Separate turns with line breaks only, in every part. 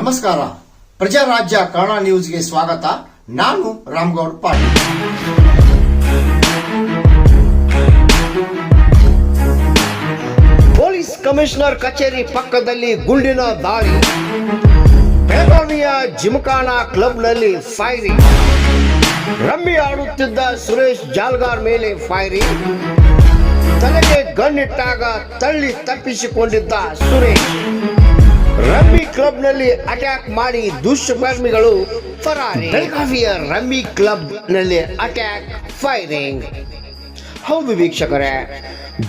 ನಮಸ್ಕಾರ. ಪ್ರಜಾರಾಜ್ಯ ಕನ್ನಡ ನ್ಯೂಸ್ಗೆ ಸ್ವಾಗತ. ನಾನು ರಾಮಗೌಡ ಪಾಟೀಲ್. ಪೊಲೀಸ್ ಕಮಿಷನರ್ ಕಚೇರಿ ಪಕ್ಕದಲ್ಲಿ ಗುಂಡಿನ ದಾಳಿ. ಬೆಳಗಾವಿಯ ಜಿಮ್ಖಾನಾ ಕ್ಲಬ್ನಲ್ಲಿ ಫೈರಿಂಗ್. ರಮ್ಮಿ ಆಡುತ್ತಿದ್ದ ಸುರೇಶ್ ಜಾಲ್ಗಾರ್ ಮೇಲೆ ಫೈರಿಂಗ್. ತಲೆಗೆ ಗನ್ನಿಟ್ಟಾಗ ತಳ್ಳಿ ತಪ್ಪಿಸಿಕೊಂಡಿದ್ದ ಸುರೇಶ್. ರಮ್ಮಿ ಕ್ಲಬ್ನಲ್ಲಿ ಅಟ್ಯಾಕ್ ಮಾಡಿ ದುಷ್ಕರ್ಮಿಗಳು ಫರಾರಿ. ಬೆಳಗಾವಿಯ ರಮ್ಮಿ ಕ್ಲಬ್ನಲ್ಲಿ ಅಟ್ಯಾಕ್, ಫೈರಿಂಗ್. ಹೌದು ವೀಕ್ಷಕರೇ,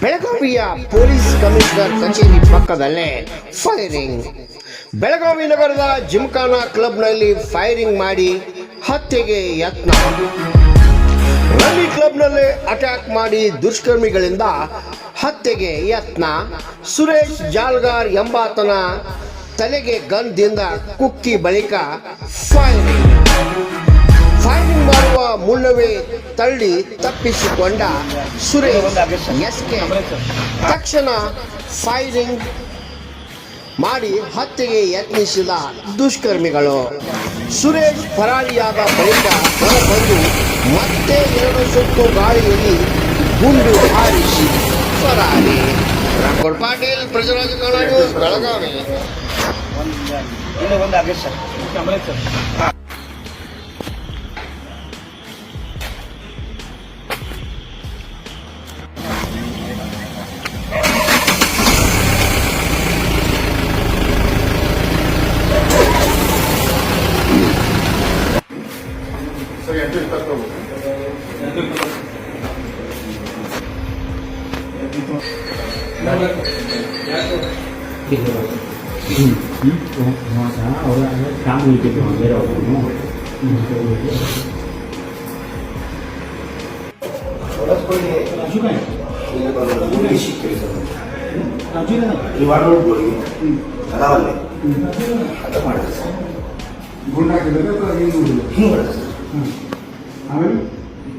ಬೆಳಗಾವಿಯ ಪೊಲೀಸ್ ಕಮಿಷನರ್ ಕಚೇರಿ ಪಕ್ಕದಲ್ಲೇ ಫೈರಿಂಗ್. ಬೆಳಗಾವಿ ನಗರದ ಜಿಮ್ಖಾನಾ ಕ್ಲಬ್ನಲ್ಲಿ ಫೈರಿಂಗ್ ಮಾಡಿ ಹತ್ಯೆಗೆ ಯತ್ನ. ರಮ್ಮಿ ಕ್ಲಬ್ನಲ್ಲಿ ಅಟ್ಯಾಕ್ ಮಾಡಿ ದುಷ್ಕರ್ಮಿಗಳಿಂದ ಹತ್ಯೆಗೆ ಯತ್ನ. ಸುರೇಶ್ ಜಾಲ್ಗಾರ್ ಎಂಬಾತನ ತಲೆಗೆ ಗನ್ದಿಂದ ಕುಕ್ಕಿ ಬಳಿಕ ಫೈರಿಂಗ್ ಮಾಡುವ ಮುನ್ನವೇ ತಳ್ಳಿ ತಪ್ಪಿಸಿಕೊಂಡ ಸುರೇಶ್ ಎಸ್ಕೆ. ತಕ್ಷಣ ಫೈರಿಂಗ್ ಮಾಡಿ ಹತ್ಯೆಗೆ ಯತ್ನಿಸಿದ ದುಷ್ಕರ್ಮಿಗಳು. ಸುರೇಶ್ ಫರಾರಿಯಾದ ಬಳಿಕ ಹೊರಬಂದು ಮತ್ತೆ 2 ಸುತ್ತು ಗಾಳಿಯಲ್ಲಿ ಗುಂಡು ಹಾರಿಸಿ ಫರಾರಿ. ರಾಮಗೌಡ ಪಾಟೀಲ್, ಪ್ರಜಾರಾಜ್ಯ ಕನ್ನಡ ನ್ಯೂಸ್, ಬೆಳಗಾವಿ.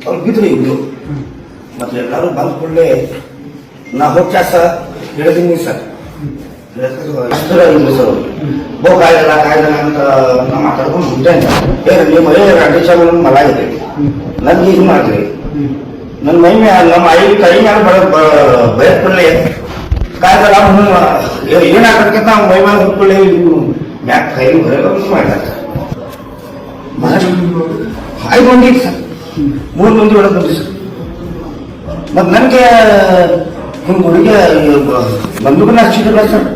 ಅವ್ರು ಬಿದ್ರು ಇದ್ರು. ಮತ್ತೆ ಎಲ್ಲರೂ ಬಂದ ಕೂಡಲೇ ನಾ ಹೋಗ್ತಾ ಸರ್ ಹೇಳಿದೀನಿ ಸರ್ ಕಾಯ್ದಲ್ಲ ಅಂತ ನಾ ಮಾತಾಡ್ಕೊಂಡು ಬಿಟ್ಟೆ. ನೀವು ಅಡ್ಡಿ ಚಾಲ ಮಲ ಇದೆ, ನನ್ಗೆ ಇದು ಮಾಡ್ತೀವಿ. ನನ್ನ ಮೈ ಮೇಲೆ ನಮ್ಮ ಕೈ ಮೇಲೆ ಬಯಕ್ ಕೂಡಲೇ ಕಾಯ್ದಲ್ಲ ಏನಾಗಬೇಕಂತ ಅವ್ನ ಮೈ ಮೇಲೆ ಹೋಗ್ಕೊಳ್ಳಿ ಮ್ಯಾಕ್ ಕೈ ಮಾಡಿದ ಸರ್. 5 ಮಂದಿ ಸರ್, 3 ಮಂದಿ ಒಳಗೆ ಬಂದಿ ಸರ್. ಮತ್ ನನಗೆ ಒಂದು ಹುಡುಗಿ ಬಂದೂಕನ್ನ ಹಚ್ಚಿದ್ರಲ್ಲ ಸರ್.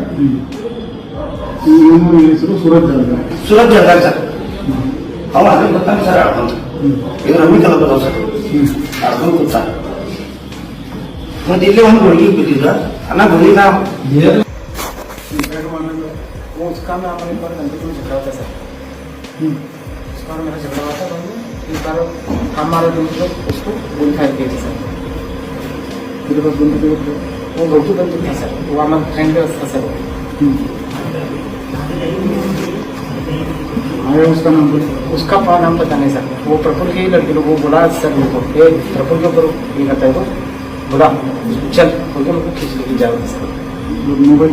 ಸೂರಜ್ ಜಾಲ್ಗಾರ್ ಸರ್. ಅವ ಅದೇ ಗೊತ್ತಾಗ ಸರ್ ಆಡ್ಕೊಂತ ಇದು ರಮ್ಮಿ ಕಲ ಬದವ್ ಸರ್ ಆಡ್ಕೊಂಡು ಕೂತ. ಮತ್ತೆ ಇಲ್ಲಿ ಒಂದು ಹುಡುಗಿ ಬಿದ್ದಿದ್ರ ಅನ್ನ ಹುಡುಗಿ ನಾವು
उसका मैं अपने पर घंटे को झगड़ा होता सर. उसका मेरा झगड़ा होता तो इस बार हमारे दोस्त उसको गोली खाई गई थी सर. मेरे पास गोली पे वो रोटी बनती थी सर. वो हमारा फ्रेंड था सर. अरे उसका नाम उसका नाम पता नहीं सर. वो प्रफुल्ल की लड़की लोग वो बोला सर मेरे को प्रफुल्ल के ऊपर ये करता है तो बोला चल बोल के खींच लेके जाओ सर. मोबाइल